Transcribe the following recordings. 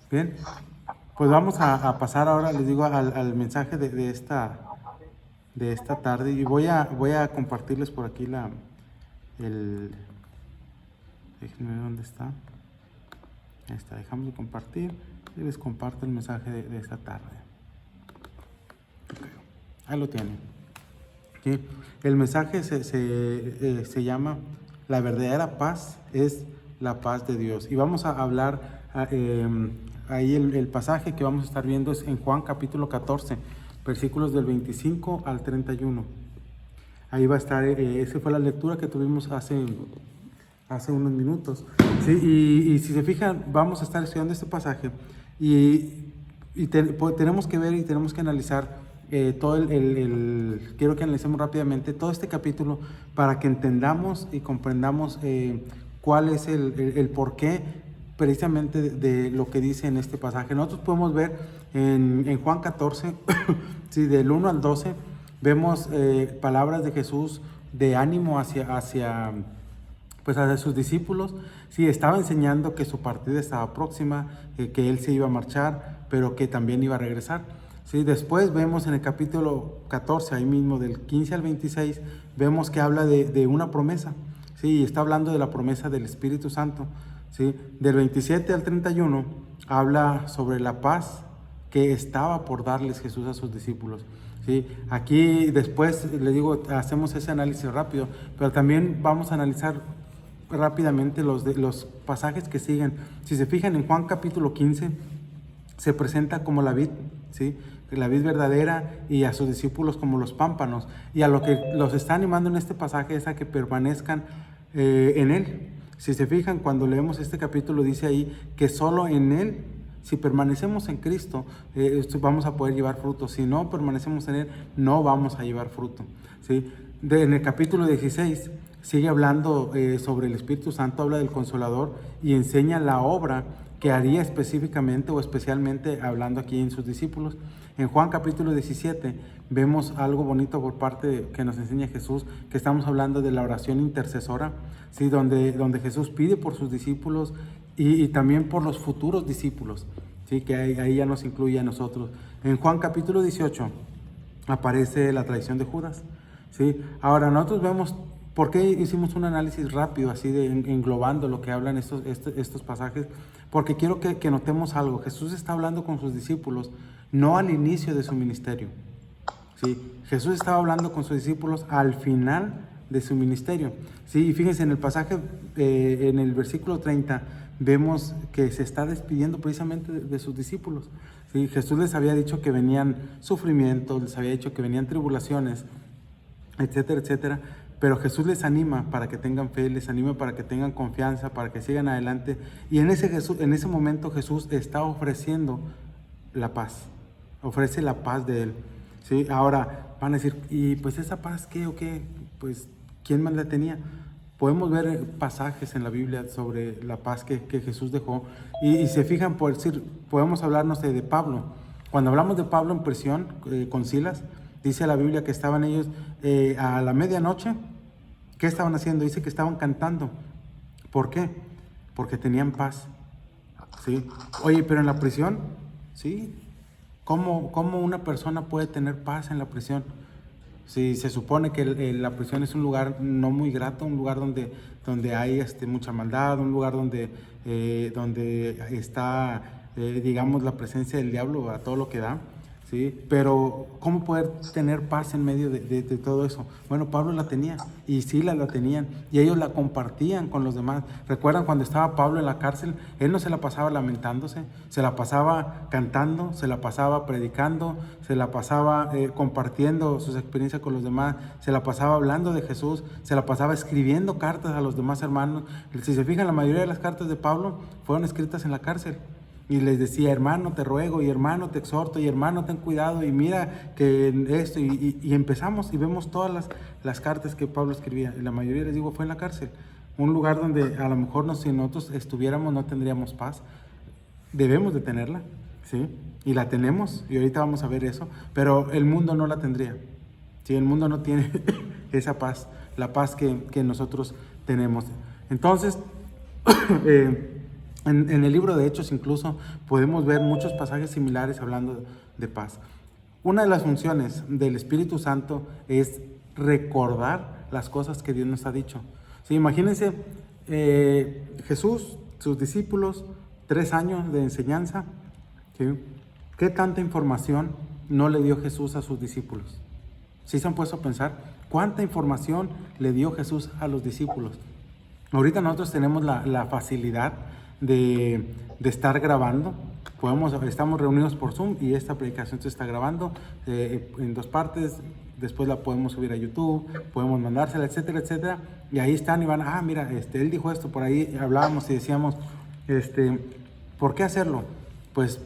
Bien, pues vamos a pasar ahora, les digo, al mensaje de esta tarde y voy a compartirles por aquí el, déjenme ver dónde está. Ahí está, dejamos de compartir y les comparto el mensaje de esta tarde. Okay. Ahí lo tienen. ¿Sí? El mensaje se llama La verdadera paz es la paz de Dios. Y vamos a hablar, ahí el pasaje que vamos a estar viendo es en Juan capítulo 14, versículos del 25 al 31. Ahí va a estar, esa fue la lectura que tuvimos hace unos minutos. ¿Sí? Y si se fijan, vamos a estar estudiando este pasaje pues, tenemos que ver y tenemos que analizar todo quiero que analicemos rápidamente todo este capítulo para que entendamos y comprendamos cuál es el porqué precisamente de lo que dice en este pasaje. Nosotros podemos ver en Juan 14, sí, del 1 al 12, vemos palabras de Jesús de ánimo pues hacia sus discípulos. Sí, estaba enseñando que su partida estaba próxima, que él se iba a marchar, pero que también iba a regresar. Sí, después vemos en el capítulo 14, ahí mismo del 15 al 26, vemos que habla de una promesa. Sí, está hablando de la promesa del Espíritu Santo. Sí, del 27 al 31 habla sobre la paz que estaba por darles Jesús a sus discípulos. ¿Sí? Aquí después, les digo, hacemos ese análisis rápido, pero también vamos a analizar rápidamente los pasajes que siguen. Si se fijan en Juan capítulo 15, se presenta como la vid, ¿sí? La vid verdadera, y a sus discípulos como los pámpanos. Y a lo que los está animando en este pasaje es a que permanezcan en Él. Si se fijan, cuando leemos este capítulo, dice ahí que solo en Él, si permanecemos en Cristo, vamos a poder llevar fruto. Si no permanecemos en Él, no vamos a llevar fruto. ¿Sí? En el capítulo 16 sigue hablando sobre el Espíritu Santo, habla del Consolador y enseña la obra que haría específicamente o especialmente hablando aquí en sus discípulos. En Juan capítulo 17 vemos algo bonito por parte que nos enseña Jesús, que estamos hablando de la oración intercesora, ¿sí? donde Jesús pide por sus discípulos y también por los futuros discípulos, ¿sí? Que ahí ya nos incluye a nosotros. En Juan capítulo 18 aparece la traición de Judas. ¿Sí? Ahora nosotros vemos, ¿por qué hicimos un análisis rápido así de englobando lo que hablan estos pasajes? Porque quiero que notemos algo. Jesús está hablando con sus discípulos no al inicio de su ministerio. ¿Sí? Jesús estaba hablando con sus discípulos al final de su ministerio. ¿Sí? Y fíjense, en el pasaje, en el versículo 30, vemos que se está despidiendo precisamente de sus discípulos. ¿Sí? Jesús les había dicho que venían sufrimientos, les había dicho que venían tribulaciones, etcétera, etcétera. Pero Jesús les anima para que tengan fe, les anima para que tengan confianza, para que sigan adelante. Y en ese momento Jesús está ofreciendo la paz, ofrece la paz de Él. ¿Sí? Ahora van a decir, ¿y pues esa paz qué o qué? Pues, ¿quién más la tenía? Podemos ver pasajes en la Biblia sobre la paz que Jesús dejó. Y se fijan, por decir, podemos hablarnos de Pablo. Cuando hablamos de Pablo en prisión con Silas, dice la Biblia que estaban ellos a la medianoche. ¿Qué estaban haciendo? Dice que estaban cantando. ¿Por qué? Porque tenían paz. ¿Sí? Oye, pero en la prisión, ¿sí? ¿Cómo una persona puede tener paz en la prisión? Si se supone que la prisión es un lugar no muy grato, un lugar donde hay mucha maldad, un lugar donde está, digamos, la presencia del diablo a todo lo que da, ¿sí? Pero ¿cómo poder tener paz en medio de todo eso? Bueno, Pablo la tenía y Silas la tenían y ellos la compartían con los demás. ¿Recuerdan cuando estaba Pablo en la cárcel? Él no se la pasaba lamentándose, se la pasaba cantando, se la pasaba predicando, se la pasaba compartiendo sus experiencias con los demás, se la pasaba hablando de Jesús, se la pasaba escribiendo cartas a los demás hermanos. Si se fijan, la mayoría de las cartas de Pablo fueron escritas en la cárcel. Y les decía, hermano, te ruego, y hermano, te exhorto, y hermano, ten cuidado, y mira que esto, y empezamos y vemos todas las cartas que Pablo escribía. Y la mayoría, les digo, fue en la cárcel. Un lugar donde a lo mejor si nosotros estuviéramos no tendríamos paz. Debemos de tenerla, ¿sí? Y la tenemos, y ahorita vamos a ver eso, pero el mundo no la tendría. ¿Sí? El mundo no tiene esa paz, la paz que nosotros tenemos. Entonces, En el libro de Hechos incluso podemos ver muchos pasajes similares hablando de paz. Una de las funciones del Espíritu Santo es recordar las cosas que Dios nos ha dicho. Sí, imagínense, Jesús, sus discípulos, 3 años de enseñanza, ¿sí? ¿Qué tanta información no le dio Jesús a sus discípulos? ¿Sí se han puesto a pensar cuánta información le dio Jesús a los discípulos? Ahorita nosotros tenemos la facilidad de estar grabando. Estamos reunidos por Zoom y esta predicación se está grabando en 2 partes. Después la podemos subir a YouTube, podemos mandársela, etcétera, etcétera. Y ahí están y van, mira, él dijo esto, por ahí hablábamos y decíamos, ¿por qué hacerlo? Pues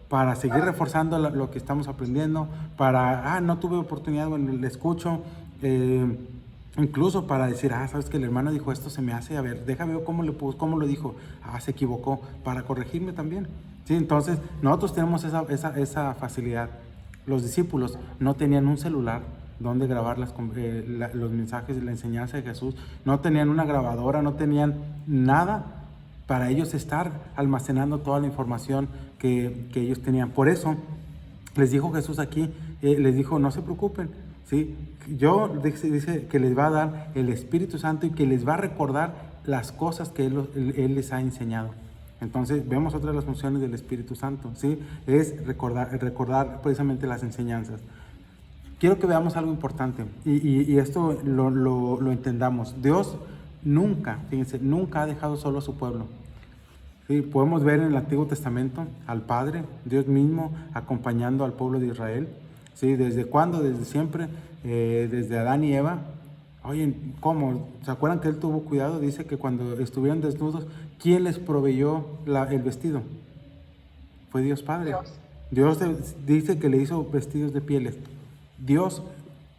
para seguir reforzando lo que estamos aprendiendo, no tuve oportunidad, bueno, le escucho, incluso para decir, sabes que el hermano dijo esto, se me hace, a ver, déjame ver cómo lo dijo, se equivocó, para corregirme también. Sí, entonces nosotros tenemos esa facilidad. Los discípulos no tenían un celular donde grabar los mensajes de la enseñanza de Jesús, no tenían una grabadora, no tenían nada para ellos estar almacenando toda la información que ellos tenían. Por eso les dijo Jesús aquí, les dijo, no se preocupen, ¿sí? Dice que les va a dar el Espíritu Santo y que les va a recordar las cosas que Él les ha enseñado. Entonces vemos otra de las funciones del Espíritu Santo, ¿sí? Es recordar precisamente las enseñanzas. Quiero que veamos algo importante y esto lo entendamos. Dios nunca ha dejado solo a su pueblo. Sí, podemos ver en el Antiguo Testamento al Padre, Dios mismo, acompañando al pueblo de Israel. ¿Sí? ¿Desde cuándo? Desde siempre, desde Adán y Eva. Oye, ¿cómo? ¿Se acuerdan que Él tuvo cuidado? Dice que cuando estuvieron desnudos, ¿quién les proveyó el vestido? Fue Dios Padre. Dios dice que le hizo vestidos de pieles. Dios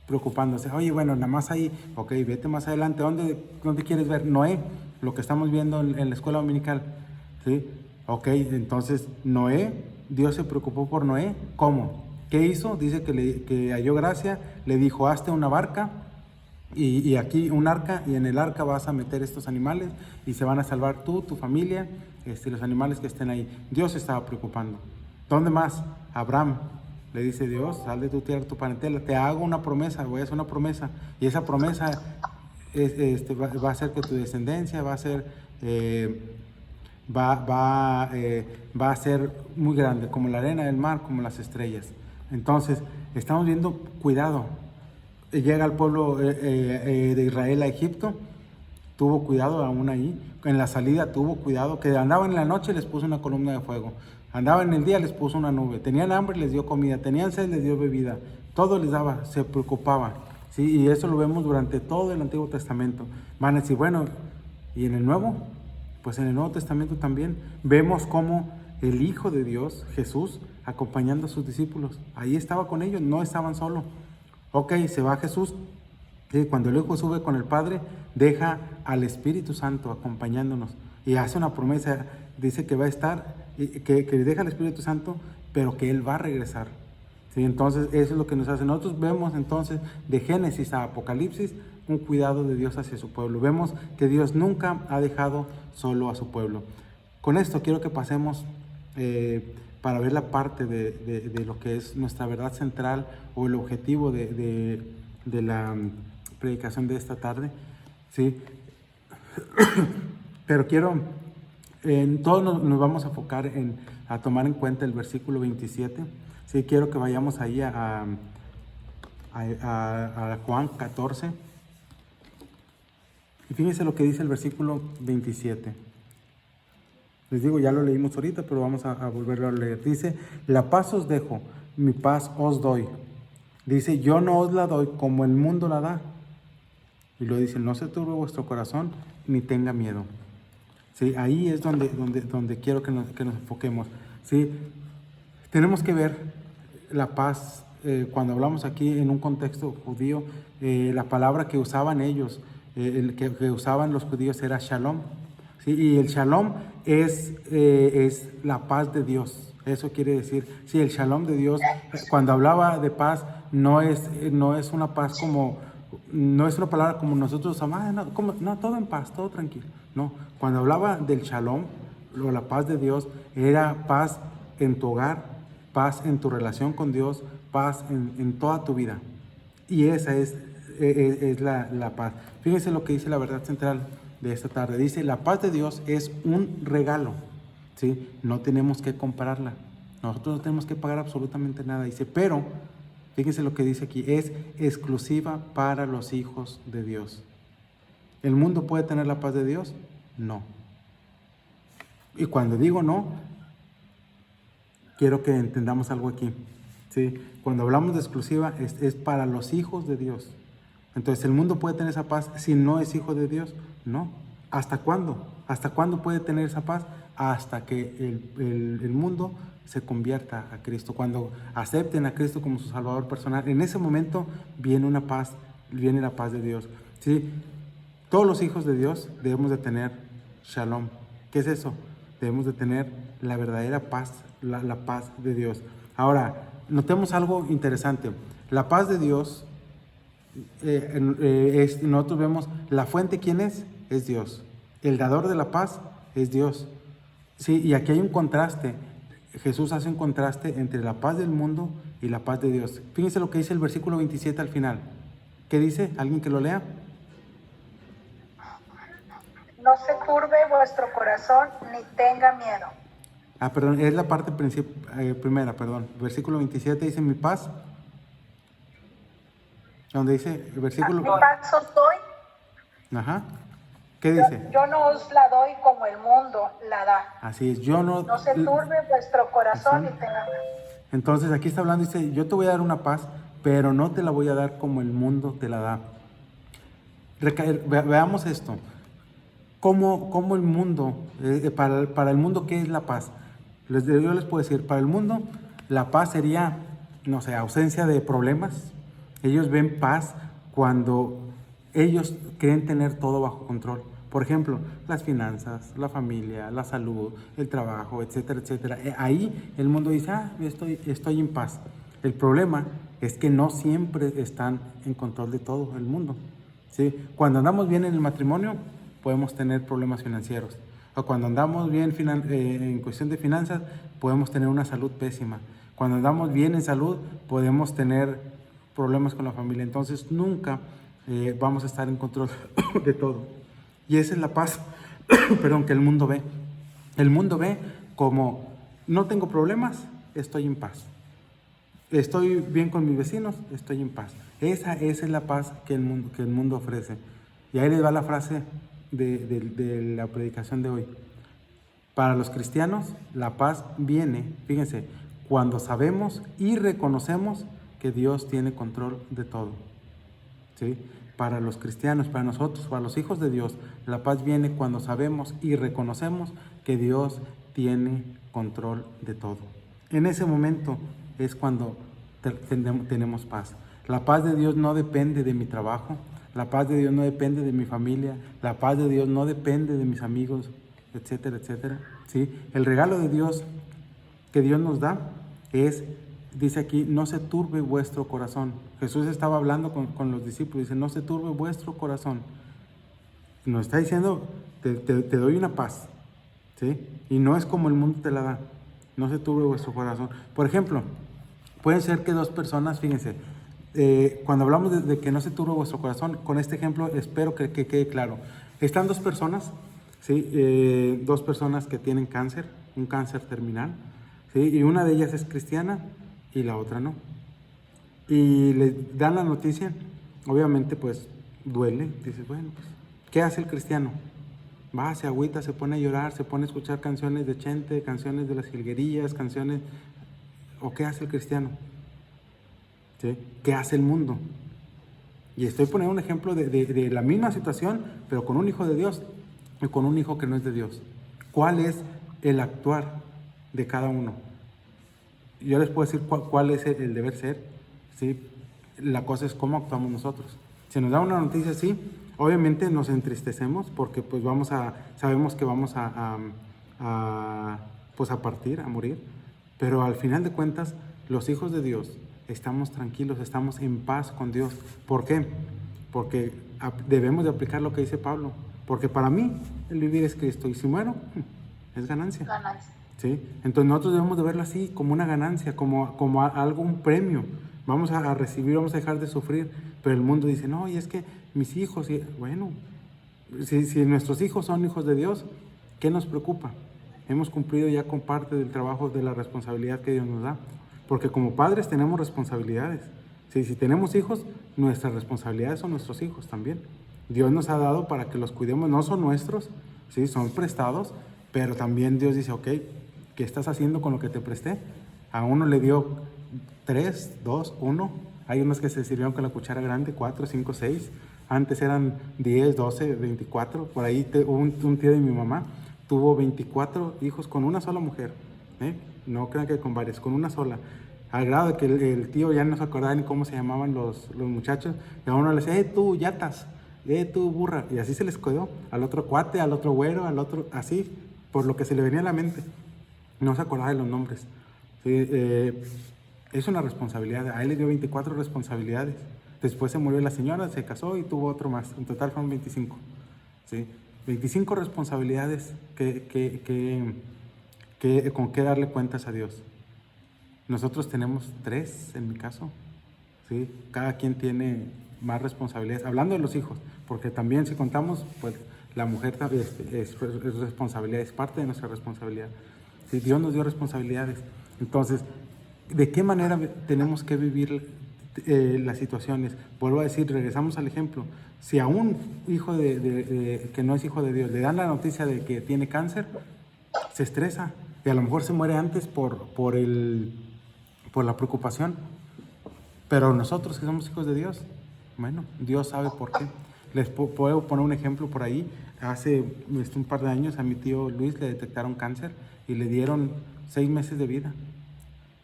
preocupándose. Oye, bueno, nada más ahí, ok, vete más adelante. ¿Dónde quieres ver? Noé, lo que estamos viendo en la escuela dominical. ¿Sí? Ok, entonces Noé, Dios se preocupó por Noé. ¿Cómo? ¿Qué hizo? Dice que halló gracia, le dijo, hazte una barca y aquí un arca, y en el arca vas a meter estos animales y se van a salvar tú, tu familia, los animales que estén ahí. Dios se estaba preocupando. ¿Dónde más? Abraham, le dice Dios, sal de tu tierra, tu parentela, te hago una promesa, voy a hacer una promesa, y esa promesa va a ser que tu descendencia va a ser... va a ser muy grande, como la arena del mar, como las estrellas. Entonces, estamos viendo, cuidado. Llega el pueblo de Israel a Egipto, tuvo cuidado aún ahí. En la salida tuvo cuidado, que andaban en la noche les puso una columna de fuego, andaban en el día les puso una nube, tenían hambre les dio comida, tenían sed les dio bebida, todo les daba, se preocupaba. ¿Sí? Y eso lo vemos durante todo el Antiguo Testamento. Van a decir, bueno, ¿y en el Nuevo? Pues en el Nuevo Testamento también vemos cómo el Hijo de Dios, Jesús, acompañando a sus discípulos, ahí estaba con ellos, no estaban solos. Ok, se va Jesús, y cuando el Hijo sube con el Padre, deja al Espíritu Santo acompañándonos y hace una promesa, dice que va a estar, que deja al Espíritu Santo, pero que Él va a regresar. ¿Sí? Entonces eso es lo que nos hace. Nosotros vemos entonces de Génesis a Apocalipsis un cuidado de Dios hacia su pueblo. Vemos que Dios nunca ha dejado solo a su pueblo. Con esto quiero que pasemos para ver la parte de lo que es nuestra verdad central o el objetivo de la predicación de esta tarde. ¿Sí? Pero todos nos vamos a enfocar a tomar en cuenta el versículo 27. Sí, quiero que vayamos ahí a Juan 14. Y fíjense lo que dice el versículo 27. Les digo, ya lo leímos ahorita, pero vamos a volverlo a leer. Dice, la paz os dejo, mi paz os doy. Dice, yo no os la doy como el mundo la da. Y lo dice, no se turbe vuestro corazón, ni tenga miedo. ¿Sí? Ahí es donde quiero que nos enfoquemos. ¿Sí? Tenemos que ver la paz, cuando hablamos aquí en un contexto judío, la palabra que usaban ellos, que usaban los judíos era shalom. ¿Sí? Y el shalom es la paz de Dios. Eso quiere decir, sí, el shalom de Dios, cuando hablaba de paz, no es una paz no es una palabra como nosotros usamos, no, todo en paz, todo tranquilo. No, cuando hablaba del shalom, o la paz de Dios era paz en tu hogar, paz en tu relación con Dios, paz en toda tu vida. Y esa es la paz. Fíjense lo que dice la verdad central de esta tarde. Dice, la paz de Dios es un regalo, ¿sí? No tenemos que comprarla. Nosotros no tenemos que pagar absolutamente nada. Dice, pero, fíjense lo que dice aquí, es exclusiva para los hijos de Dios. ¿El mundo puede tener la paz de Dios? No. Y cuando digo no, quiero que entendamos algo aquí, ¿sí? Cuando hablamos de exclusiva, es para los hijos de Dios. Entonces, ¿el mundo puede tener esa paz si no es hijo de Dios? No. ¿Hasta cuándo? ¿Hasta cuándo puede tener esa paz? Hasta que el mundo se convierta a Cristo. Cuando acepten a Cristo como su Salvador personal, en ese momento viene una paz, viene la paz de Dios, ¿sí? Todos los hijos de Dios debemos de tener shalom. ¿Qué es eso? Debemos de tener la verdadera paz, la paz de Dios. Ahora, notemos algo interesante. La paz de Dios, nosotros vemos la fuente, ¿quién es? Es Dios. El dador de la paz es Dios. Sí, y aquí hay un contraste. Jesús hace un contraste entre la paz del mundo y la paz de Dios. Fíjense lo que dice el versículo 27 al final. ¿Qué dice? ¿Alguien que lo lea? No se turbe vuestro corazón ni tenga miedo. Perdón, es la parte primera, perdón. Versículo 27 dice, mi paz. Donde dice el versículo... Mi paz os doy. Ajá. ¿Qué dice? Yo no os la doy como el mundo la da. Así es, yo no... No se turbe vuestro corazón ni tenga miedo. Entonces aquí está hablando, dice, yo te voy a dar una paz, pero no te la voy a dar como el mundo te la da. Veamos esto. ¿Cómo el mundo, para el mundo, qué es la paz? Yo les puedo decir, para el mundo, la paz sería, no sé, ausencia de problemas. Ellos ven paz cuando ellos creen tener todo bajo control. Por ejemplo, las finanzas, la familia, la salud, el trabajo, etcétera, etcétera. Ahí el mundo dice, estoy en paz. El problema es que no siempre están en control de todo el mundo, ¿sí? Cuando andamos bien en el matrimonio, podemos tener problemas financieros. O cuando andamos bien en cuestión de finanzas, podemos tener una salud pésima. Cuando andamos bien en salud, podemos tener problemas con la familia. Entonces, nunca vamos a estar en control de todo. Y esa es la paz, perdón, que el mundo ve. El mundo ve como, no tengo problemas, estoy en paz. Estoy bien con mis vecinos, estoy en paz. Esa es la paz que el mundo ofrece. Y ahí les va la frase de la predicación de hoy. Para los cristianos, la paz viene, fíjense, cuando sabemos y reconocemos que Dios tiene control de todo, ¿sí? Para los cristianos, para nosotros, para los hijos de Dios, la paz viene cuando sabemos y reconocemos que Dios tiene control de todo. En ese momento es cuando tenemos paz. La paz de Dios no depende de mi trabajo, la paz de Dios no depende de mi familia, la paz de Dios no depende de mis amigos, etcétera, etcétera, ¿sí? El regalo de Dios que Dios nos da es, dice aquí, no se turbe vuestro corazón. Jesús estaba hablando con los discípulos, dice, no se turbe vuestro corazón. Nos está diciendo, te doy una paz, ¿sí? Y no es como el mundo te la da. No se turbe vuestro corazón. Por ejemplo, puede ser que dos personas, fíjense, cuando hablamos de que no se turbe vuestro corazón, con este ejemplo espero que quede claro. Están dos personas, ¿sí? Dos personas que tienen cáncer, un cáncer terminal, ¿sí? Y una de ellas es cristiana y la otra no. Y le dan la noticia, obviamente pues duele, dices, bueno, pues, ¿qué hace el cristiano? Va, se agüita, se pone a llorar, se pone a escuchar canciones de Chente, canciones de las jilguerillas, canciones... ¿O qué hace el cristiano? ¿Sí? ¿Qué hace el mundo? Y estoy poniendo un ejemplo de la misma situación, pero con un hijo de Dios y con un hijo que no es de Dios. ¿Cuál es el actuar de cada uno? Yo les puedo decir cuál es el deber ser, ¿sí? La cosa es cómo actuamos nosotros. Si nos da una noticia así, obviamente nos entristecemos porque pues sabemos que vamos pues a partir, a morir, pero al final de cuentas, los hijos de Dios estamos tranquilos, estamos en paz con Dios. ¿Por qué? Porque debemos de aplicar lo que dice Pablo, porque para mí el vivir es Cristo y si muero, es ganancia. Ganancia. ¿Sí? Entonces nosotros debemos de verlo así, como una ganancia, como algo, un premio. Vamos a recibir, vamos a dejar de sufrir, pero el mundo dice, no, y es que mis hijos, bueno, si nuestros hijos son hijos de Dios, ¿qué nos preocupa? Hemos cumplido ya con parte del trabajo, de la responsabilidad que Dios nos da, porque como padres tenemos responsabilidades. Si tenemos hijos, nuestras responsabilidades son nuestros hijos también. Dios nos ha dado para que los cuidemos, no son nuestros, ¿sí? Son prestados, pero también Dios dice, ok, ¿qué estás haciendo con lo que te presté? A uno le dio 3, 2, 1. Hay unos que se sirvieron con la cuchara grande, 4, 5, 6. Antes eran 10, 12, 24. Por ahí un tío de mi mamá tuvo 24 hijos con una sola mujer. No crean que con varias, con una sola. Al grado de que el tío ya no se acordaba ni cómo se llamaban los muchachos. Y a uno le decía, tú, yatas, tú, burra. Y así se les quedó. Al otro cuate, al otro güero, al otro, así, por lo que se le venía a la mente. No se acordaba de los nombres. Sí, es una responsabilidad. A él le dio 24 responsabilidades. Después se murió la señora, se casó y tuvo otro más. En total fueron 25. ¿Sí? 25 responsabilidades con que darle cuentas a Dios. Nosotros tenemos 3 en mi caso. ¿Sí? Cada quien tiene más responsabilidades. Hablando de los hijos, porque también si contamos, pues la mujer es responsabilidad, es parte de nuestra responsabilidad. ¿Sí? Dios nos dio responsabilidades. Entonces, ¿de qué manera tenemos que vivir las situaciones? Vuelvo a decir, regresamos al ejemplo. Si a un hijo que no es hijo de Dios le dan la noticia de que tiene cáncer, se estresa y a lo mejor se muere antes por la preocupación. Pero nosotros que somos hijos de Dios, bueno, Dios sabe por qué. Les puedo poner un ejemplo por ahí. Hace un par de años a mi tío Luis le detectaron cáncer y le dieron 6 meses de vida.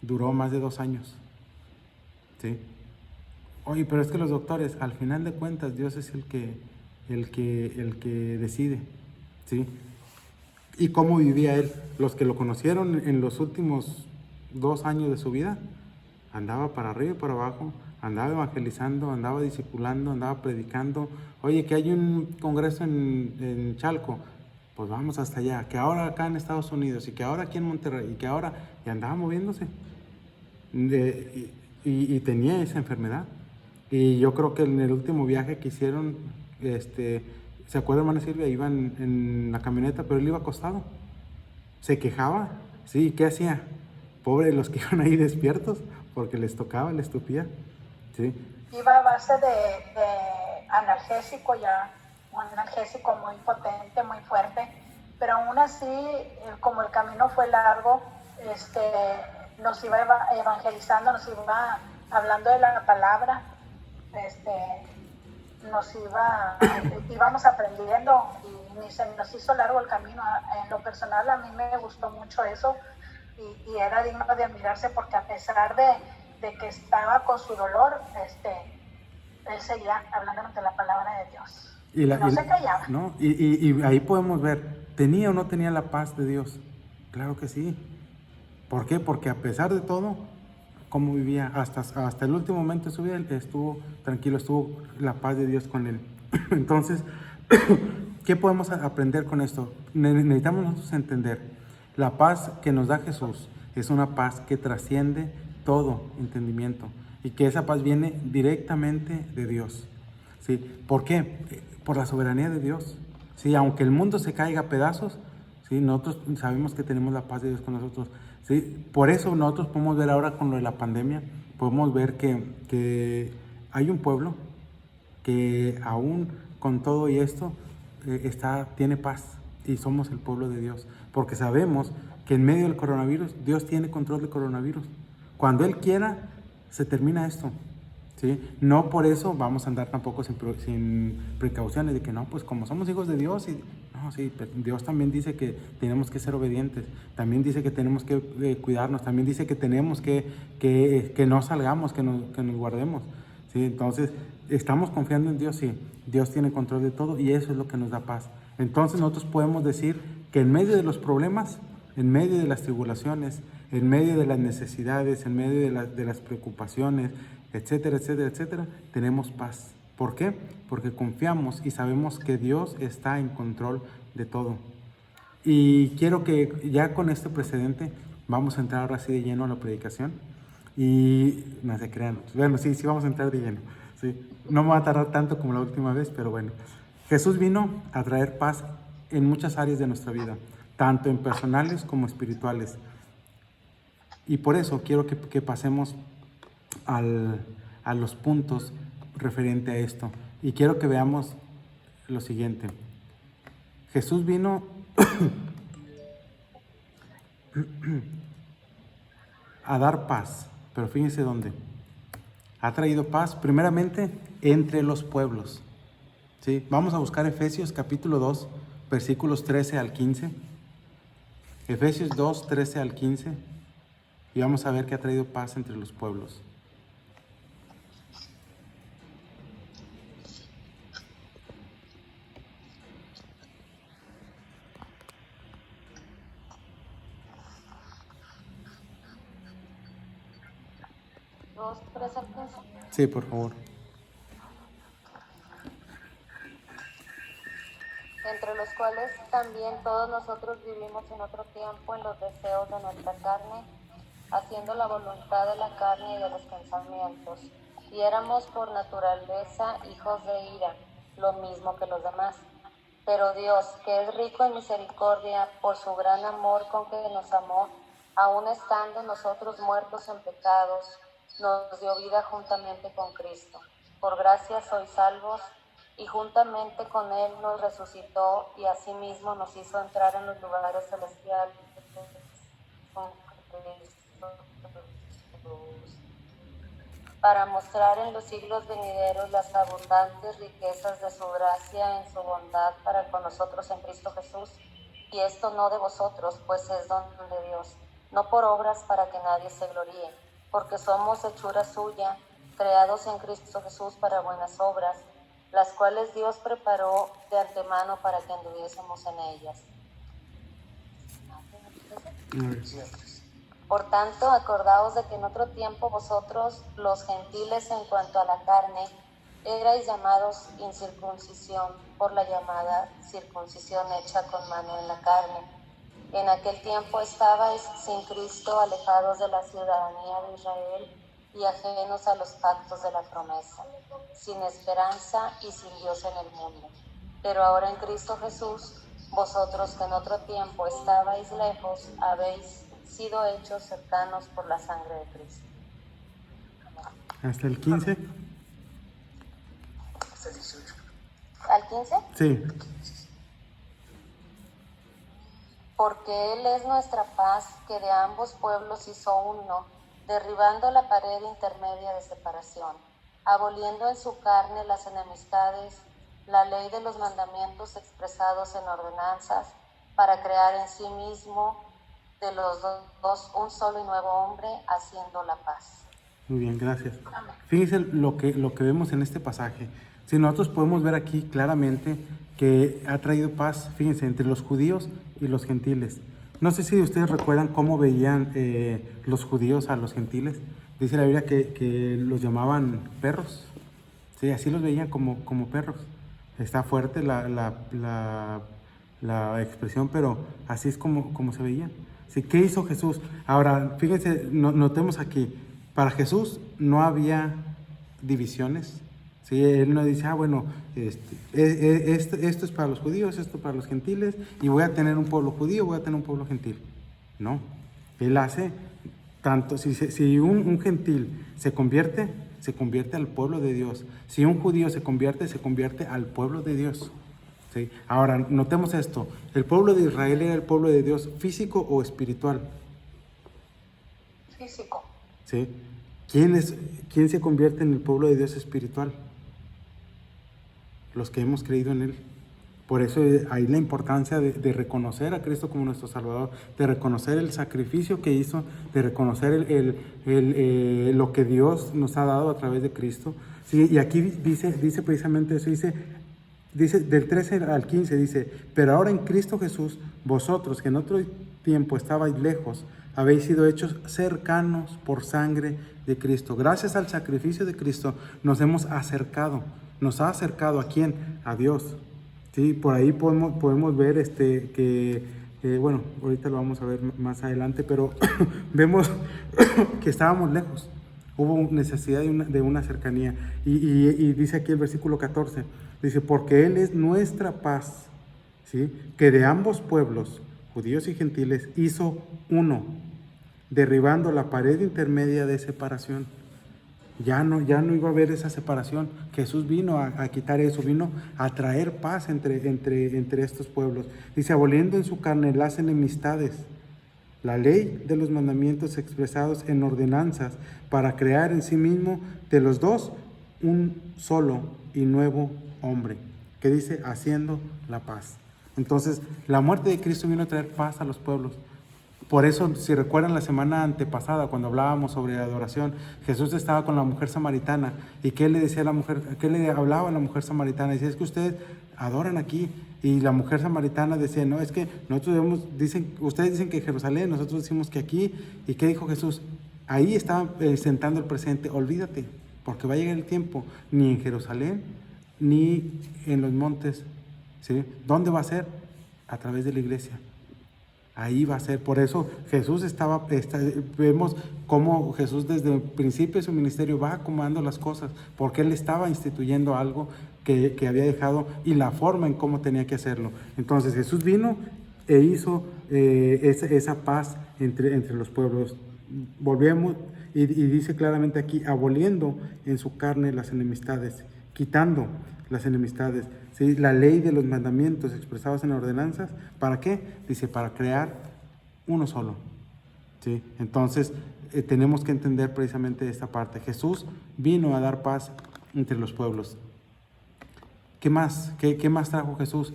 Duró más de 2 años. ¿Sí? Oye, pero es que los doctores, al final de cuentas, Dios es el que decide. ¿Sí? ¿Y cómo vivía él? Los que lo conocieron en los últimos 2 años de su vida, andaba para arriba y para abajo, andaba evangelizando, andaba discipulando, andaba predicando. Oye, que hay un congreso en Chalco, pues vamos hasta allá. Que ahora acá en Estados Unidos y que ahora aquí en Monterrey y que ahora... Y andaba moviéndose. Y tenía esa enfermedad. Y yo creo que en el último viaje que hicieron, ¿se acuerda, hermana Silvia? Iban en la camioneta, pero él iba acostado. Se quejaba, ¿sí? ¿Qué hacía? Pobre los que iban ahí despiertos, porque les tocaba, les tupía, ¿sí? Iba a base de analgésico ya, un analgésico muy potente, muy fuerte, pero aún así, como el camino fue largo, nos iba evangelizando, nos iba hablando de la palabra, íbamos aprendiendo y se nos hizo largo el camino. En lo personal a mí me gustó mucho eso y era digno de admirarse porque a pesar de que estaba con su dolor, él seguía hablándonos de la palabra de Dios. No se callaba. ¿No? Y ahí podemos ver, ¿tenía o no tenía la paz de Dios? Claro que sí. ¿Por qué? Porque a pesar de todo, ¿cómo vivía? Hasta el último momento de su vida, él estuvo tranquilo, estuvo la paz de Dios con él. Entonces, ¿qué podemos aprender con esto? Necesitamos nosotros entender, la paz que nos da Jesús es una paz que trasciende todo entendimiento y que esa paz viene directamente de Dios. ¿Sí? ¿Por qué? Por la soberanía de Dios. ¿Sí? Aunque el mundo se caiga a pedazos, ¿sí? Nosotros sabemos que tenemos la paz de Dios con nosotros. ¿Sí? Por eso nosotros podemos ver ahora con lo de la pandemia, podemos ver que hay un pueblo que aún con todo y esto tiene paz y somos el pueblo de Dios, porque sabemos que en medio del coronavirus Dios tiene control del coronavirus. Cuando Él quiera se termina esto. ¿Sí? No por eso vamos a andar tampoco sin precauciones de que no, pues como somos hijos de Dios, no, sí, Dios también dice que tenemos que ser obedientes, también dice que tenemos que cuidarnos, también dice que tenemos que no salgamos, que nos guardemos. ¿Sí? Entonces, estamos confiando en Dios, sí, Dios tiene control de todo y eso es lo que nos da paz. Entonces nosotros podemos decir que en medio de los problemas, en medio de las tribulaciones, en medio de las necesidades, en medio de las preocupaciones, etcétera, etcétera, etcétera, tenemos paz. ¿Por qué? Porque confiamos y sabemos que Dios está en control de todo. Y quiero que ya con este precedente vamos a entrar ahora sí de lleno a la predicación. Y no se crean. Bueno, sí vamos a entrar de lleno. Sí. No me va a tardar tanto como la última vez, pero bueno. Jesús vino a traer paz en muchas áreas de nuestra vida, tanto en personales como espirituales. Y por eso quiero que pasemos a los puntos referente a esto. Y quiero que veamos lo siguiente. Jesús vino a dar paz, pero fíjense dónde. Ha traído paz primeramente entre los pueblos. ¿Sí? Vamos a buscar Efesios capítulo 2, versículos 13 al 15. Efesios 2, 13 al 15. Y vamos a ver que ha traído paz entre los pueblos. Sí, por favor. Entre los cuales también todos nosotros vivimos en otro tiempo en los deseos de nuestra carne, haciendo la voluntad de la carne y de los pensamientos, y éramos por naturaleza hijos de ira, lo mismo que los demás. Pero Dios, que es rico en misericordia, por su gran amor con que nos amó, aun estando nosotros muertos en pecados, nos dio vida juntamente con Cristo. Por gracia sois salvos, y juntamente con Él nos resucitó, y asimismo nos hizo entrar en los lugares celestiales con Cristo, para mostrar en los siglos venideros las abundantes riquezas de su gracia en su bondad para con nosotros en Cristo Jesús. Y esto no de vosotros, pues es don de Dios, no por obras para que nadie se gloríe, porque somos hechura suya, creados en Cristo Jesús para buenas obras, las cuales Dios preparó de antemano para que anduviésemos en ellas. Por tanto, acordaos de que en otro tiempo vosotros, los gentiles en cuanto a la carne, erais llamados incircuncisión por la llamada circuncisión hecha con mano en la carne. En aquel tiempo estabais sin Cristo, alejados de la ciudadanía de Israel y ajenos a los pactos de la promesa, sin esperanza y sin Dios en el mundo. Pero ahora en Cristo Jesús, vosotros que en otro tiempo estabais lejos, habéis sido hechos cercanos por la sangre de Cristo. ¿Hasta el 15? ¿Al 15? Sí. Porque Él es nuestra paz, que de ambos pueblos hizo uno, derribando la pared intermedia de separación, aboliendo en su carne las enemistades, la ley de los mandamientos expresados en ordenanzas, para crear en sí mismo de los dos un solo y nuevo hombre, haciendo la paz. Muy bien, gracias. Fíjense lo que vemos en este pasaje. Si nosotros podemos ver aquí claramente que ha traído paz, fíjense, entre los judíos y los gentiles. No sé si ustedes recuerdan cómo veían los judíos a los gentiles. Dice la Biblia que los llamaban perros. Sí, así los veían como perros. Está fuerte la expresión, pero así es como se veían. Sí, ¿qué hizo Jesús? Ahora, fíjense, notemos aquí, para Jesús no había divisiones. Sí, Él no dice, bueno, esto es para los judíos, esto es para los gentiles, y voy a tener un pueblo judío, voy a tener un pueblo gentil. No, Él hace tanto, si un gentil se convierte al pueblo de Dios. Si un judío se convierte al pueblo de Dios. ¿Sí? Ahora, notemos esto, ¿el pueblo de Israel era el pueblo de Dios físico o espiritual? Físico. ¿Sí? ¿Quién se convierte en el pueblo de Dios espiritual? Los que hemos creído en Él. Por eso hay la importancia de reconocer a Cristo como nuestro Salvador, de reconocer el sacrificio que hizo, de reconocer lo que Dios nos ha dado a través de Cristo. Sí, y aquí dice precisamente eso, dice del 13 al 15, dice, pero ahora en Cristo Jesús, vosotros que en otro tiempo estabais lejos, habéis sido hechos cercanos por sangre de Cristo. Gracias al sacrificio de Cristo nos hemos acercado. ¿Nos ha acercado a quién? A Dios. Sí, por ahí podemos ver que Bueno, ahorita lo vamos a ver más adelante, pero vemos que estábamos lejos. Hubo necesidad de una cercanía. Y dice aquí el versículo 14, dice, porque Él es nuestra paz, ¿sí? Que de ambos pueblos, judíos y gentiles, hizo uno, derribando la pared intermedia de separación. Ya no iba a haber esa separación. Jesús vino a quitar eso, vino a traer paz entre estos pueblos. Dice, aboliendo en su carne las enemistades, la ley de los mandamientos expresados en ordenanzas, para crear en sí mismo de los dos un solo y nuevo hombre. Que dice, haciendo la paz. Entonces, la muerte de Cristo vino a traer paz a los pueblos. Por eso, si recuerdan la semana antepasada, cuando hablábamos sobre adoración, Jesús estaba con la mujer samaritana. ¿Y qué le decía a la mujer? ¿Qué le hablaba a la mujer samaritana? Decía, es que ustedes adoran aquí. Y la mujer samaritana decía, no, es que nosotros ustedes dicen que Jerusalén, nosotros decimos que aquí. ¿Y qué dijo Jesús? Ahí estaba sentando el presente. Olvídate, porque va a llegar el tiempo, ni en Jerusalén, ni en los montes, ¿sí? ¿Dónde va a ser? A través de la iglesia. Ahí va a ser. Por eso Jesús vemos cómo Jesús desde el principio de su ministerio va acomodando las cosas, porque Él estaba instituyendo algo que había dejado y la forma en cómo tenía que hacerlo. Entonces Jesús vino e hizo esa paz entre los pueblos. Volvemos y dice claramente aquí, aboliendo en su carne las enemistades, quitando las enemistades. ¿Sí? La ley de los mandamientos expresados en ordenanzas, ¿para qué? Dice, para crear uno solo. ¿Sí? Entonces, tenemos que entender precisamente esta parte. Jesús vino a dar paz entre los pueblos. ¿Qué más? ¿Qué más trajo Jesús?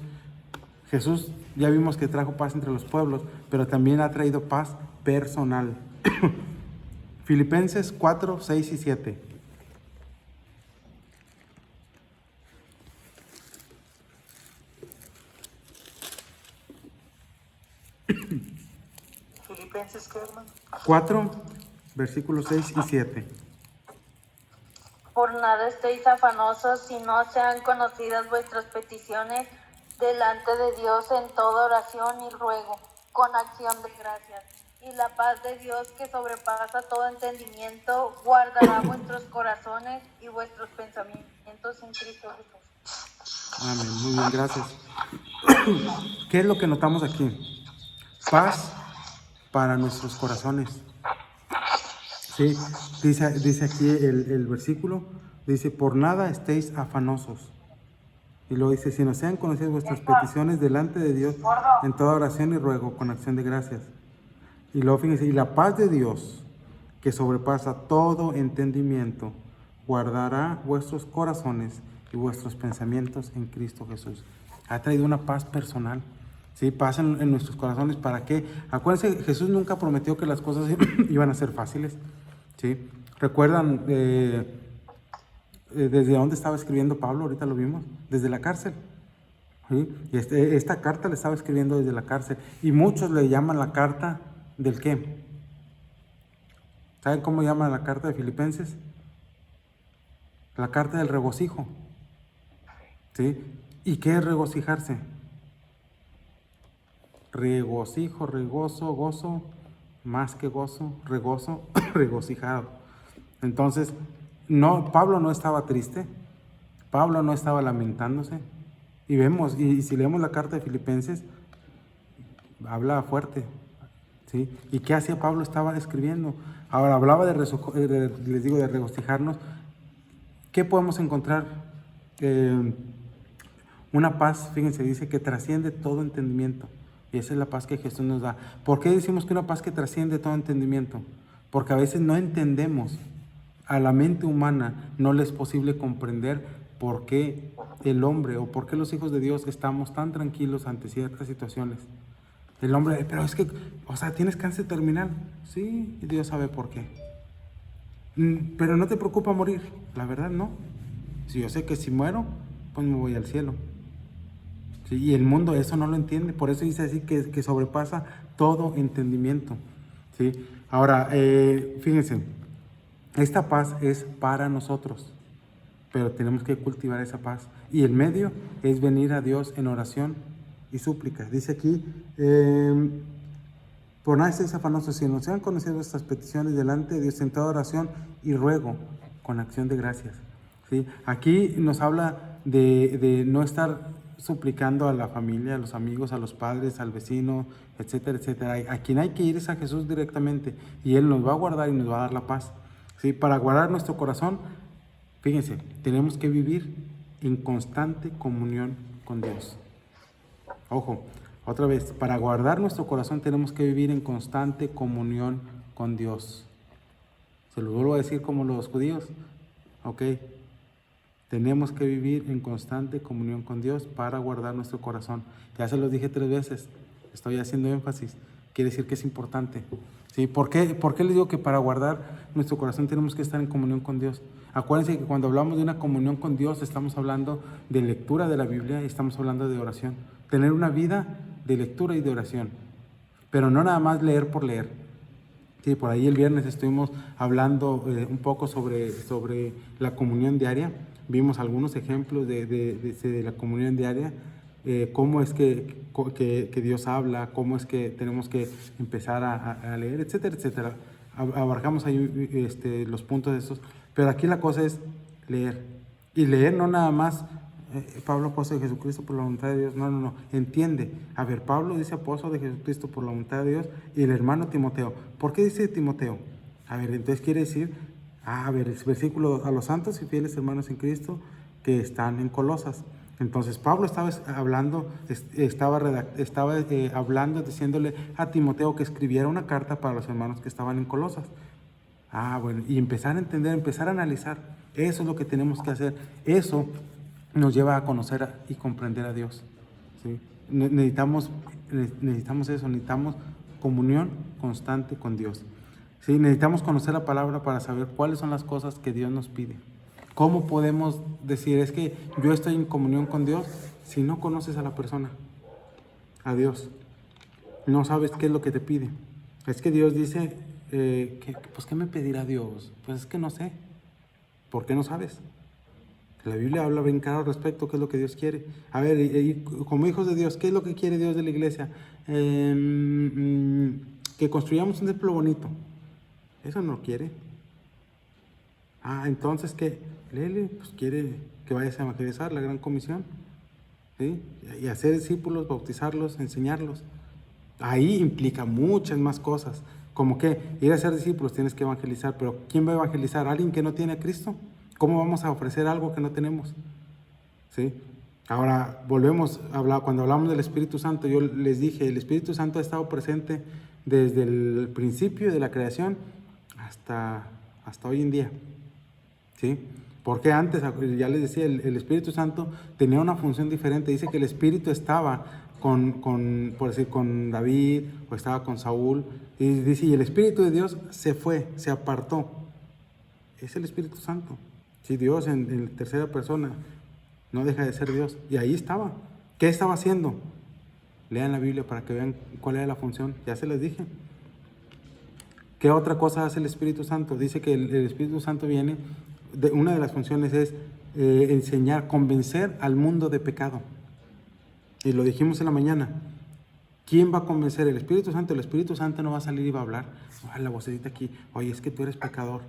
Jesús ya vimos que trajo paz entre los pueblos, pero también ha traído paz personal. Filipenses 4, 6 y 7. Filipenses, ¿qué, hermano? 4, versículos 6 y 7. Por nada estéis afanosos, si no sean conocidas vuestras peticiones delante de Dios en toda oración y ruego, con acción de gracias. Y la paz de Dios, que sobrepasa todo entendimiento, guardará vuestros corazones y vuestros pensamientos en Cristo Jesús. Amén, muy bien, gracias. ¿Qué es lo que notamos aquí? Paz para nuestros corazones. Sí, dice aquí el versículo, dice, por nada estéis afanosos. Y luego dice, si no sean conocidas vuestras peticiones delante de Dios en toda oración y ruego, con acción de gracias. Y luego fíjense, y la paz de Dios, que sobrepasa todo entendimiento, guardará vuestros corazones y vuestros pensamientos en Cristo Jesús. Ha traído una paz personal. ¿Sí? Paz en nuestros corazones. ¿Para qué? Acuérdense, Jesús nunca prometió que las cosas iban a ser fáciles. ¿Sí? ¿Recuerdan desde dónde estaba escribiendo Pablo? Ahorita lo vimos. Desde la cárcel. ¿Sí? Y esta carta le estaba escribiendo desde la cárcel. Y muchos le llaman la carta del ¿qué? ¿Saben cómo llaman la carta de Filipenses? La carta del regocijo. ¿Sí? ¿Y qué es regocijarse? Regocijo, regozo, gozo, más que gozo, regozo, regocijado. Entonces, Pablo no estaba triste, Pablo no estaba lamentándose. Y vemos, y si leemos la carta de Filipenses, habla fuerte. ¿Sí? ¿Y qué hacía Pablo? Estaba escribiendo. Ahora, hablaba de regocijarnos. ¿Qué podemos encontrar? Una paz, fíjense, dice que trasciende todo entendimiento. Y esa es la paz que Jesús nos da. ¿Por qué decimos que una paz que trasciende todo entendimiento? Porque a veces no entendemos. A la mente humana no le es posible comprender por qué el hombre o por qué los hijos de Dios estamos tan tranquilos ante ciertas situaciones. El hombre, pero es que, ¿tienes cáncer terminal? Sí, y Dios sabe por qué. Pero no te preocupa morir. La verdad, no. Si yo sé que si muero, pues me voy al cielo. ¿Sí? Y el mundo eso no lo entiende, por eso dice así que sobrepasa todo entendimiento. ¿Sí? Ahora, fíjense, esta paz es para nosotros, pero tenemos que cultivar esa paz. Y el medio es venir a Dios en oración y súplica. Dice aquí, por nada estéis afanosos, sino sean conocidas vuestras peticiones delante de Dios en toda oración y ruego con acción de gracias. ¿Sí? Aquí nos habla de no estar suplicando a la familia, a los amigos, a los padres, al vecino, etcétera, etcétera. A quien hay que ir es a Jesús directamente y Él nos va a guardar y nos va a dar la paz. ¿Sí? Para guardar nuestro corazón, fíjense, tenemos que vivir en constante comunión con Dios. Ojo, otra vez, para guardar nuestro corazón tenemos que vivir en constante comunión con Dios. Se lo vuelvo a decir como los judíos, ok. Tenemos que vivir en constante comunión con Dios para guardar nuestro corazón. Ya se los dije 3 veces, estoy haciendo énfasis, quiere decir que es importante. ¿Sí? ¿Por qué les digo que para guardar nuestro corazón tenemos que estar en comunión con Dios? Acuérdense que cuando hablamos de una comunión con Dios estamos hablando de lectura de la Biblia y estamos hablando de oración. Tener una vida de lectura y de oración, pero no nada más leer por leer. Sí, por ahí el viernes estuvimos hablando un poco sobre la comunión diaria. Vimos algunos ejemplos de la comunión diaria, cómo es que Dios habla, cómo es que tenemos que empezar a leer, etcétera, etcétera. Abarcamos ahí los puntos de estos, pero aquí la cosa es leer. Y leer no nada más, Pablo, apóstol de Jesucristo por la voluntad de Dios, no, entiende. A ver, Pablo dice apóstol de Jesucristo por la voluntad de Dios y el hermano Timoteo. ¿Por qué dice Timoteo? A ver, entonces quiere decir, a ver, el versículo, a los santos y fieles hermanos en Cristo que están en Colosas. Entonces Pablo estaba hablando, diciéndole a Timoteo que escribiera una carta para los hermanos que estaban en Colosas. Bueno, y empezar a entender, empezar a analizar. Eso es lo que tenemos que hacer. Eso nos lleva a conocer y comprender a Dios. ¿Sí? Necesitamos eso, necesitamos comunión constante con Dios. ¿Sí? Necesitamos conocer la palabra para saber cuáles son las cosas que Dios nos pide. ¿Cómo podemos decir, es que yo estoy en comunión con Dios si no conoces a la persona, a Dios? No sabes qué es lo que te pide. Es que Dios dice, pues ¿qué me pedirá Dios? Pues es que no sé. ¿Por qué no sabes? La Biblia habla bien claro al respecto, qué es lo que Dios quiere. A ver, y como hijos de Dios, ¿qué es lo que quiere Dios de la iglesia? Que construyamos un templo bonito. Eso no lo quiere. Entonces, ¿qué? Léele, pues quiere que vayas a evangelizar, la gran comisión. ¿Sí? Y hacer discípulos, bautizarlos, enseñarlos. Ahí implica muchas más cosas. Como que ir a ser discípulos tienes que evangelizar, pero ¿quién va a evangelizar? ¿Alguien que no tiene a Cristo? ¿Cómo vamos a ofrecer algo que no tenemos? ¿Sí? Ahora, volvemos a hablar, cuando hablamos del Espíritu Santo, yo les dije, el Espíritu Santo ha estado presente desde el principio de la creación hasta hoy en día. ¿Sí? Porque antes, ya les decía, el Espíritu Santo tenía una función diferente. Dice que el Espíritu estaba por decir, con David, o estaba con Saúl, y dice, y el Espíritu de Dios se fue, se apartó. Es el Espíritu Santo. Si Dios en tercera persona no deja de ser Dios. Y ahí estaba. ¿Qué estaba haciendo? Lean la Biblia para que vean cuál era la función. Ya se les dije. ¿Qué otra cosa hace el Espíritu Santo? Dice que el Espíritu Santo viene, una de las funciones es enseñar, convencer al mundo de pecado. Y lo dijimos en la mañana. ¿Quién va a convencer? ¿El Espíritu Santo? El Espíritu Santo no va a salir y va a hablar. La vocecita aquí, oye, es que tú eres pecador.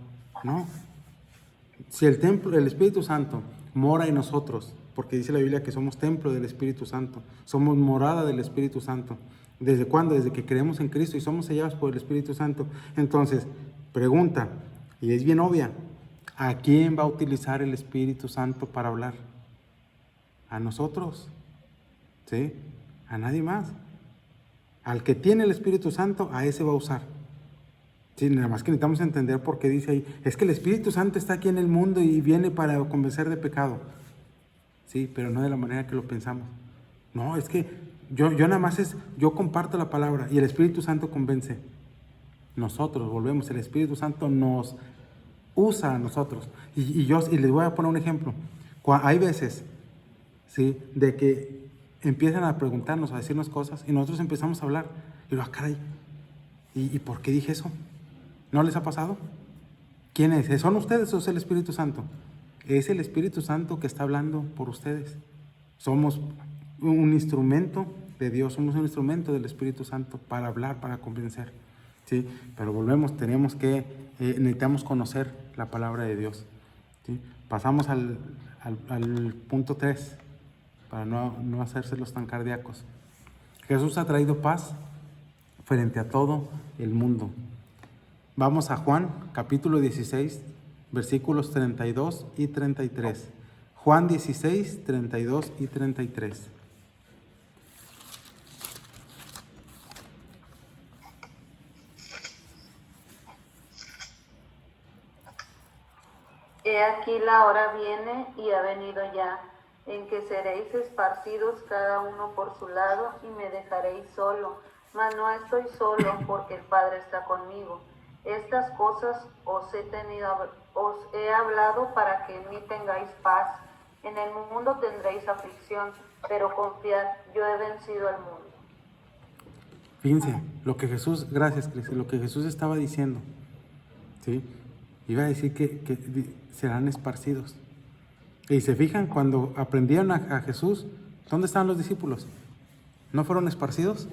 No. Si el Espíritu Santo mora en nosotros, porque dice la Biblia que somos templo del Espíritu Santo, somos morada del Espíritu Santo. ¿Desde cuándo? Desde que creemos en Cristo y somos sellados por el Espíritu Santo. Entonces, pregunta, y es bien obvia, ¿a quién va a utilizar el Espíritu Santo para hablar? ¿A nosotros? ¿Sí? A nadie más. Al que tiene el Espíritu Santo, a ese va a usar. Sí, nada más que necesitamos entender por qué dice ahí, es que el Espíritu Santo está aquí en el mundo y viene para convencer de pecado. Sí, pero no de la manera que lo pensamos. No, es que yo nada más yo comparto la palabra y el Espíritu Santo convence. Nosotros volvemos, el Espíritu Santo nos usa a nosotros. Y les voy a poner un ejemplo. Hay veces, ¿sí?, de que empiezan a preguntarnos, a decirnos cosas y nosotros empezamos a hablar. Y digo, caray, ¿y por qué dije eso? ¿No les ha pasado? ¿Quién es? ¿Son ustedes o es el Espíritu Santo? Es el Espíritu Santo que está hablando por ustedes. Somos un instrumento de Dios, somos un instrumento del Espíritu Santo para hablar, para convencer. ¿Sí? Pero volvemos, necesitamos conocer la palabra de Dios. ¿Sí? Pasamos al punto 3, para no hacérselos tan cardíacos. Jesús ha traído paz frente a todo el mundo. Vamos a Juan, capítulo 16, versículos 32 y 33. Juan 16, 32 y 33. He aquí la hora viene y ha venido ya, en que seréis esparcidos cada uno por su lado y me dejaréis solo, mas no estoy solo porque el Padre está conmigo. Estas cosas os he hablado para que en mí tengáis paz. En el mundo tendréis aflicción, pero confiad, yo he vencido al mundo. Fíjense, lo que Jesús, gracias Cris, lo que Jesús estaba diciendo, ¿sí? Iba a decir que serán esparcidos. Y se fijan, cuando aprendieron a Jesús, ¿dónde estaban los discípulos? ¿No fueron esparcidos?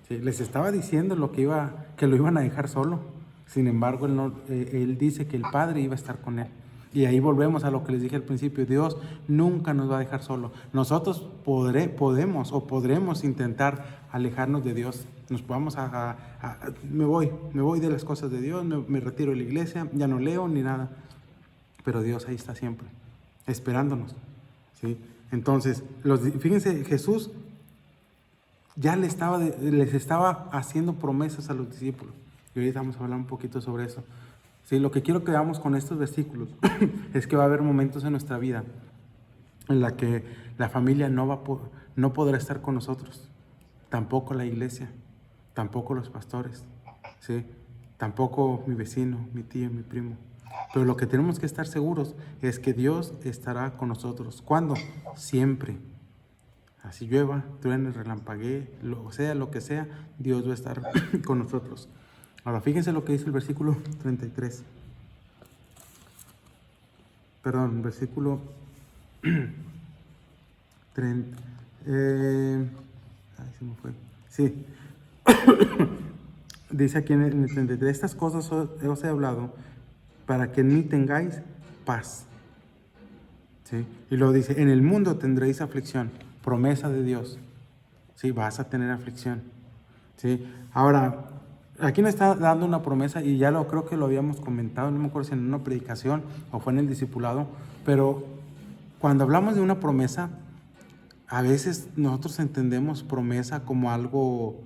Sí, les estaba diciendo que lo iban a dejar solo. Sin embargo, él dice que el Padre iba a estar con él. Y ahí volvemos a lo que les dije al principio. Dios nunca nos va a dejar solo. Nosotros podremos intentar alejarnos de Dios. Nos vamos me voy de las cosas de Dios, me retiro de la iglesia, ya no leo ni nada. Pero Dios ahí está siempre, esperándonos. ¿Sí? Entonces, fíjense, Jesús ya les estaba haciendo promesas a los discípulos. Y ahorita vamos a hablar un poquito sobre eso. Sí, lo que quiero que veamos con estos versículos es que va a haber momentos en nuestra vida en la que la familia no podrá estar con nosotros, tampoco la iglesia, tampoco los pastores, ¿sí? Tampoco mi vecino, mi tío, mi primo. Pero lo que tenemos que estar seguros es que Dios estará con nosotros. ¿Cuándo? Siempre. Así llueva, truene, relampaguee, lo que sea, Dios va a estar con nosotros. Ahora, fíjense lo que dice el versículo 33. Perdón, versículo 30. Se me fue. Sí. Dice aquí en el 33, estas cosas os he hablado para que en mí tengáis paz. ¿Sí? Y luego dice, en el mundo tendréis aflicción. Promesa de Dios. Sí, vas a tener aflicción. ¿Sí? Ahora, aquí nos está dando una promesa y ya creo que lo habíamos comentado, no me acuerdo si en una predicación o fue en el discipulado, pero cuando hablamos de una promesa, a veces nosotros entendemos promesa como algo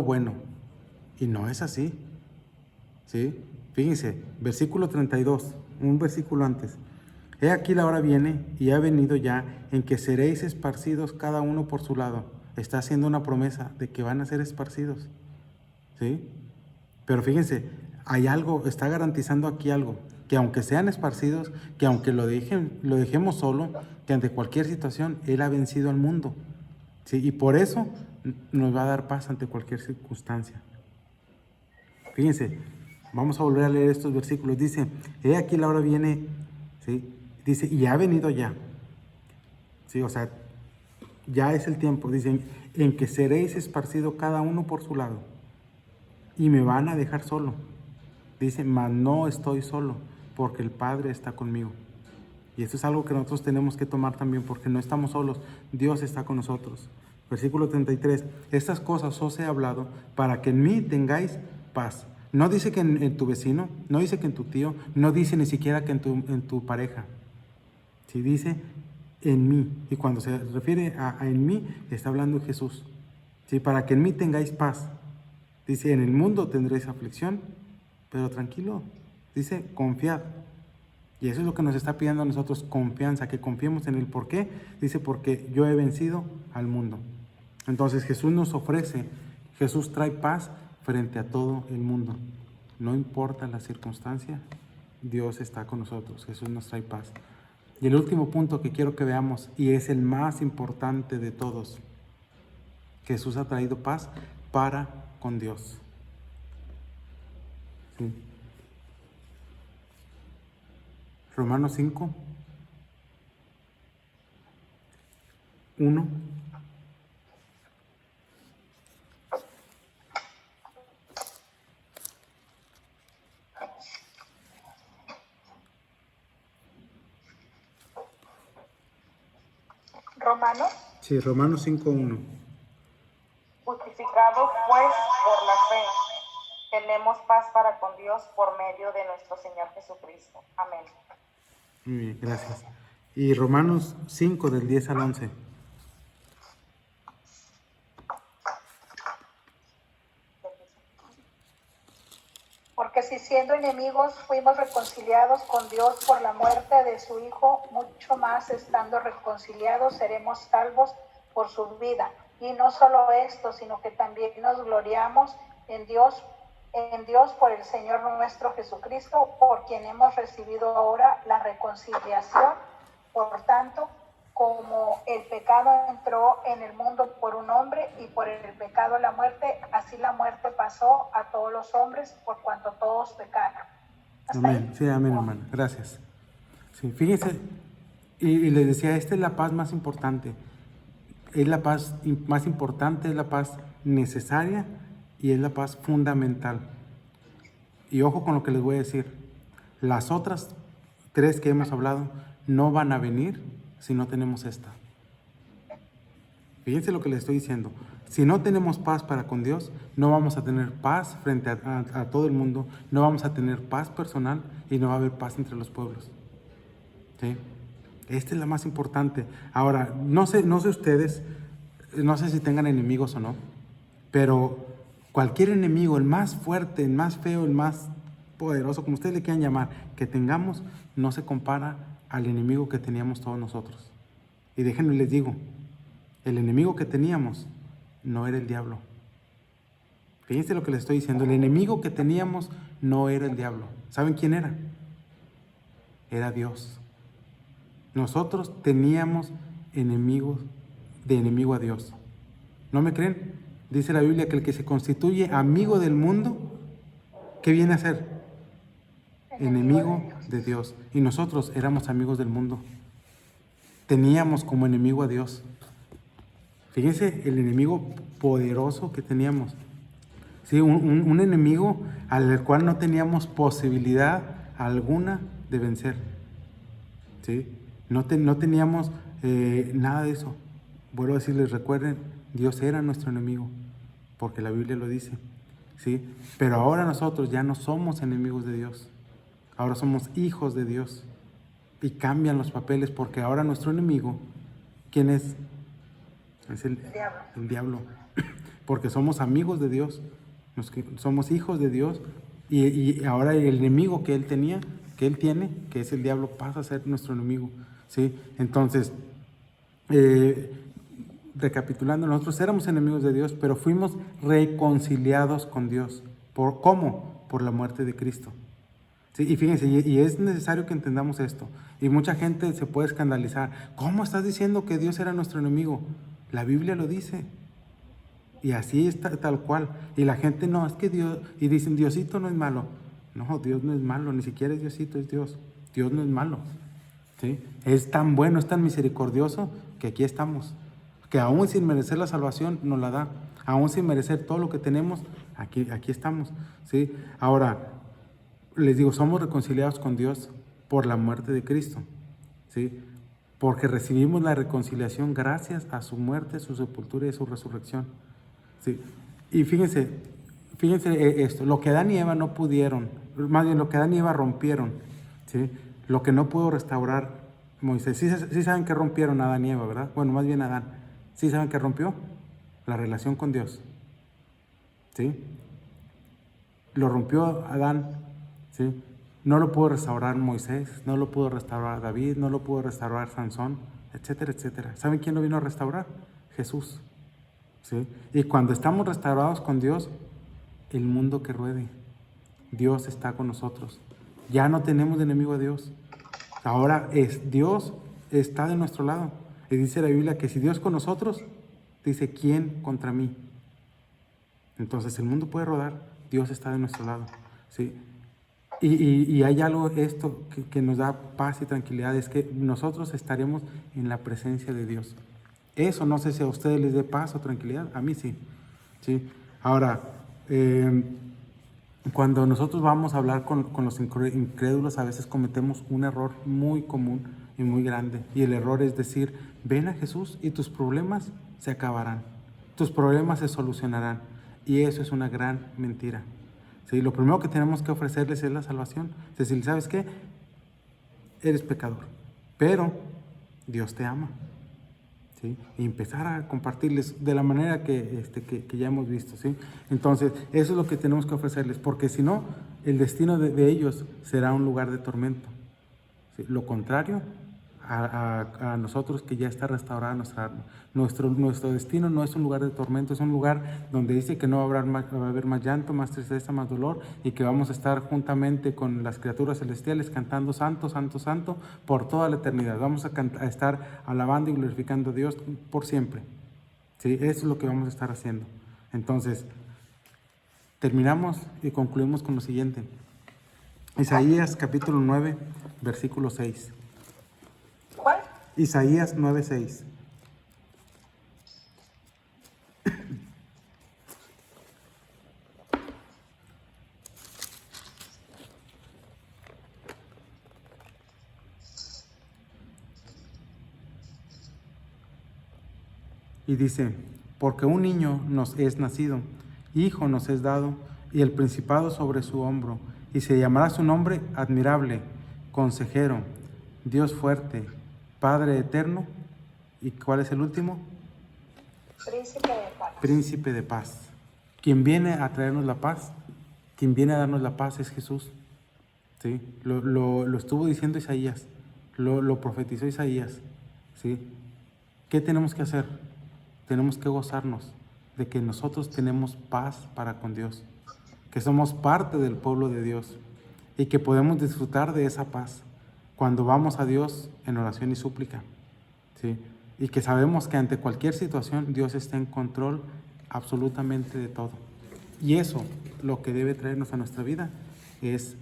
bueno, y no es así. ¿Sí? Fíjense, versículo 32, un versículo antes. He aquí la hora viene y ha venido ya en que seréis esparcidos cada uno por su lado. Está haciendo una promesa de que van a ser esparcidos. ¿Sí? Pero fíjense, está garantizando aquí algo, que aunque sean esparcidos, que aunque lo dejemos solo, que ante cualquier situación, Él ha vencido al mundo. ¿Sí? Y por eso nos va a dar paz ante cualquier circunstancia. Fíjense, vamos a volver a leer estos versículos. Dice, he aquí la hora viene, ¿sí? Dice, y ha venido ya. ¿Sí? O sea, ya es el tiempo. Dicen, en que seréis esparcidos cada uno por su lado. Y me van a dejar solo. Dice, mas no estoy solo, porque el Padre está conmigo. Y esto es algo que nosotros tenemos que tomar también, porque no estamos solos. Dios está con nosotros. Versículo 33. Estas cosas os he hablado para que en mí tengáis paz. No dice que en tu vecino, no dice que en tu tío, no dice ni siquiera que en tu pareja. Sí, dice en mí. Y cuando se refiere a en mí, está hablando de Jesús. Sí, para que en mí tengáis paz. Dice, en el mundo tendréis aflicción, pero tranquilo. Dice, confiad. Y eso es lo que nos está pidiendo a nosotros, confianza, que confiemos en Él. ¿Por qué? Dice, porque yo he vencido al mundo. Entonces Jesús nos ofrece, Jesús trae paz frente a todo el mundo. No importa la circunstancia, Dios está con nosotros, Jesús nos trae paz. Y el último punto que quiero que veamos, y es el más importante de todos, Jesús ha traído paz para con Dios. Sí. Romanos 5. 1. Romanos. Sí, Romanos 5:1. Justificados pues por la fe, tenemos paz para con Dios por medio de nuestro Señor Jesucristo. Amén. Muy bien, gracias. Y Romanos 5, del 10 al 11. Porque si siendo enemigos fuimos reconciliados con Dios por la muerte de su Hijo, mucho más estando reconciliados seremos salvos por su vida. Y no solo esto, sino que también nos gloriamos en Dios por el Señor nuestro Jesucristo, por quien hemos recibido ahora la reconciliación. Por tanto, como el pecado entró en el mundo por un hombre y por el pecado la muerte, así la muerte pasó a todos los hombres por cuanto todos pecaron. Amén. Sí, amén, hermana. Gracias. Sí, fíjense, y les decía, esta es la paz más importante. Es la paz más importante, es la paz necesaria y es la paz fundamental. Y ojo con lo que les voy a decir. Las otras 3 que hemos hablado no van a venir si no tenemos esta. Fíjense lo que les estoy diciendo. Si no tenemos paz para con Dios, no vamos a tener paz frente a todo el mundo, no vamos a tener paz personal y no va a haber paz entre los pueblos. ¿Sí? Esta es la más importante. Ahora, no sé ustedes, no sé si tengan enemigos o no, pero cualquier enemigo, el más fuerte, el más feo, el más poderoso, como ustedes le quieran llamar, que tengamos, no se compara al enemigo que teníamos todos nosotros. Y déjenme les digo, el enemigo que teníamos no era el diablo. Fíjense lo que les estoy diciendo, el enemigo que teníamos no era el diablo. ¿Saben quién era? Era Dios. Nosotros teníamos enemigos de enemigo a Dios. ¿No me creen? Dice la Biblia que el que se constituye amigo del mundo, ¿qué viene a ser? Enemigo de Dios. Y nosotros éramos amigos del mundo. Teníamos como enemigo a Dios. Fíjense el enemigo poderoso que teníamos. Sí, un enemigo al cual no teníamos posibilidad alguna de vencer. ¿Sí? No teníamos nada de eso. Vuelvo a decirles, recuerden, Dios era nuestro enemigo, porque la Biblia lo dice. ¿Sí? Pero ahora nosotros ya no somos enemigos de Dios. Ahora somos hijos de Dios. Y cambian los papeles, porque ahora nuestro enemigo, ¿quién es? Es el diablo. Porque somos amigos de Dios, somos hijos de Dios, y ahora el enemigo que él tenía, que él tiene, que es el diablo, pasa a ser nuestro enemigo. ¿Sí? Entonces, recapitulando, nosotros éramos enemigos de Dios, pero fuimos reconciliados con Dios. ¿Cómo? Por la muerte de Cristo. ¿Sí? Y fíjense, y es necesario que entendamos esto. Y mucha gente se puede escandalizar. ¿Cómo estás diciendo que Dios era nuestro enemigo? La Biblia lo dice. Y así está tal cual. Y la gente no, es que Dios, y dicen, Diosito no es malo. No, Dios no es malo, ni siquiera es Diosito, es Dios. Dios no es malo. ¿Sí? Es tan bueno, es tan misericordioso que aquí estamos. Que aún sin merecer la salvación nos la da. Aún sin merecer todo lo que tenemos, aquí estamos. ¿Sí? Ahora, les digo, somos reconciliados con Dios por la muerte de Cristo. ¿Sí? Porque recibimos la reconciliación gracias a su muerte, su sepultura y su resurrección. ¿Sí? Y fíjense esto, lo que Adán y Eva no pudieron, más bien lo que Adán y Eva rompieron, ¿sí? Lo que no pudo restaurar Moisés. Sí saben que rompieron Adán y Eva, ¿verdad? Bueno, más bien Adán. ¿Sí saben que rompió? La relación con Dios. ¿Sí? Lo rompió Adán, ¿sí? No lo pudo restaurar Moisés, no lo pudo restaurar David, no lo pudo restaurar Sansón, etcétera, etcétera. ¿Saben quién lo vino a restaurar? Jesús. ¿Sí? Y cuando estamos restaurados con Dios, el mundo que ruede, Dios está con nosotros. Ya no tenemos de enemigo a Dios. Ahora Dios está de nuestro lado. Y dice la Biblia que si Dios con nosotros, dice, ¿quién contra mí? Entonces el mundo puede rodar, Dios está de nuestro lado. ¿Sí? Y hay algo esto que nos da paz y tranquilidad, es que nosotros estaremos en la presencia de Dios. Eso no sé si a ustedes les dé paz o tranquilidad, a mí sí. ¿Sí? Ahora, cuando nosotros vamos a hablar con los incrédulos, a veces cometemos un error muy común y muy grande. Y el error es decir, ven a Jesús y tus problemas se acabarán. Tus problemas se solucionarán. Y eso es una gran mentira. ¿Sí? Lo primero que tenemos que ofrecerles es la salvación. Es decir, ¿sabes qué? Eres pecador, pero Dios te ama. ¿Sí? Y empezar a compartirles de la manera que ya hemos visto, ¿sí? Entonces, eso es lo que tenemos que ofrecerles, porque si no, el destino de ellos será un lugar de tormento, ¿sí? Lo contrario a nosotros, que ya está restaurada nuestra alma. Nuestro destino no es un lugar de tormento, es un lugar donde dice que no va a haber más llanto, más tristeza, más dolor, y que vamos a estar juntamente con las criaturas celestiales cantando santo, santo, santo por toda la eternidad. Vamos a estar alabando y glorificando a Dios por siempre, ¿sí? Eso es lo que vamos a estar haciendo. Entonces, terminamos y concluimos con lo siguiente. Isaías capítulo 9, versículo 6. ¿Cuál? Isaías 9:6. Y dice, porque un niño nos es nacido, hijo nos es dado, y el principado sobre su hombro, y se llamará su nombre admirable, consejero, Dios fuerte, Padre eterno. ¿Y cuál es el último? Príncipe de paz. Príncipe de paz. Quien viene a traernos la paz, quien viene a darnos la paz es Jesús. ¿Sí? Lo estuvo diciendo Isaías, lo profetizó Isaías. ¿Sí? ¿Qué tenemos que hacer? Tenemos que gozarnos de que nosotros tenemos paz para con Dios, que somos parte del pueblo de Dios y que podemos disfrutar de esa paz cuando vamos a Dios en oración y súplica, ¿sí? Y que sabemos que ante cualquier situación Dios está en control absolutamente de todo. Y eso, lo que debe traernos a nuestra vida es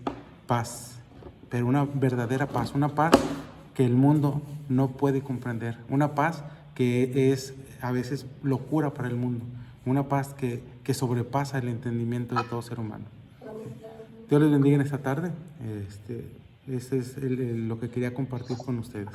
paz, pero una verdadera paz, una paz que el mundo no puede comprender, una paz que es a veces locura para el mundo, una paz que sobrepasa el entendimiento de todo ser humano. Dios les bendiga en esta tarde. Ese es lo que quería compartir con ustedes.